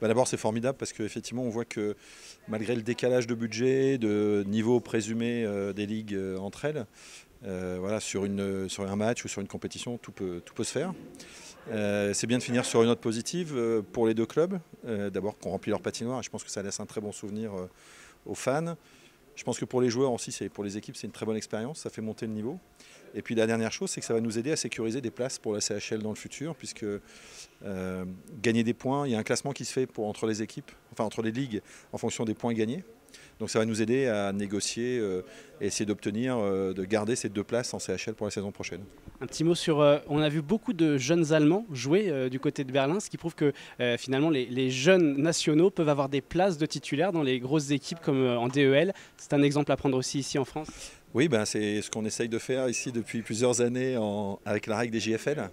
D'abord, c'est formidable parce qu'effectivement, on voit que malgré le décalage de budget, de niveau présumé des ligues entre elles, voilà, sur un match ou sur une compétition, tout peut se faire. C'est bien de finir sur une note positive pour les deux clubs. D'abord, qu'on remplit leur patinoire, et je pense que ça laisse un très bon souvenir aux fans. Je pense que pour les joueurs aussi, pour les équipes, c'est une très bonne expérience, ça fait monter le niveau. Et puis la dernière chose, c'est que ça va nous aider à sécuriser des places pour la CHL dans le futur, puisque gagner des points, il y a un classement qui se fait entre les équipes, enfin entre les ligues, en fonction des points gagnés. Donc ça va nous aider à négocier et essayer d'obtenir, de garder ces deux places en CHL pour la saison prochaine. Un petit mot sur, on a vu beaucoup de jeunes Allemands jouer du côté de Berlin, ce qui prouve que finalement les jeunes nationaux peuvent avoir des places de titulaires dans les grosses équipes comme en DEL. C'est un exemple à prendre aussi ici en France. Oui, ben c'est ce qu'on essaye de faire ici depuis plusieurs années avec la règle des JFL.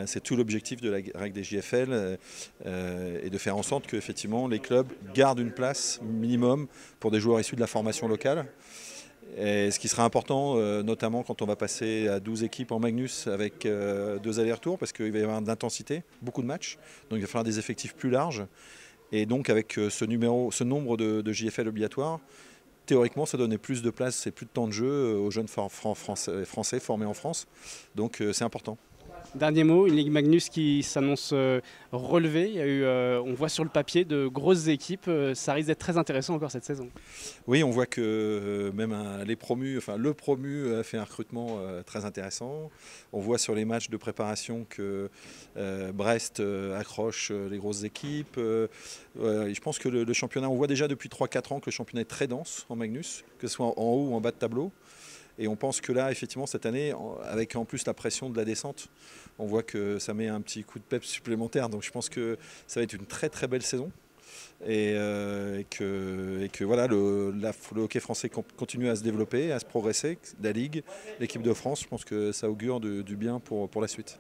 C'est tout l'objectif de la règle des JFL et de faire en sorte que effectivement, les clubs gardent une place minimum pour des joueurs issus de la formation locale. Et ce qui sera important, notamment quand on va passer à 12 équipes en Magnus avec 2 allers-retours, parce qu'il va y avoir de l'intensité, beaucoup de matchs, donc il va falloir des effectifs plus larges. Et donc avec ce nombre de JFL obligatoires, théoriquement ça donnait plus de place et plus de temps de jeu aux jeunes français formés en France. Donc c'est important. Dernier mot, une Ligue Magnus qui s'annonce relevée. Il y a eu, on voit sur le papier de grosses équipes. Ça risque d'être très intéressant encore cette saison. Oui, on voit que même le promu a fait un recrutement très intéressant. On voit sur les matchs de préparation que Brest accroche les grosses équipes. Je pense que le championnat, on voit déjà depuis 3-4 ans que le championnat est très dense en Magnus, que ce soit en haut ou en bas de tableau. Et on pense que là, effectivement, cette année, avec en plus la pression de la descente, on voit que ça met un petit coup de peps supplémentaire. Donc je pense que ça va être une très très belle saison. Et que voilà, le hockey français continue à se développer, à se progresser, la Ligue, l'équipe de France, je pense que ça augure du bien pour la suite.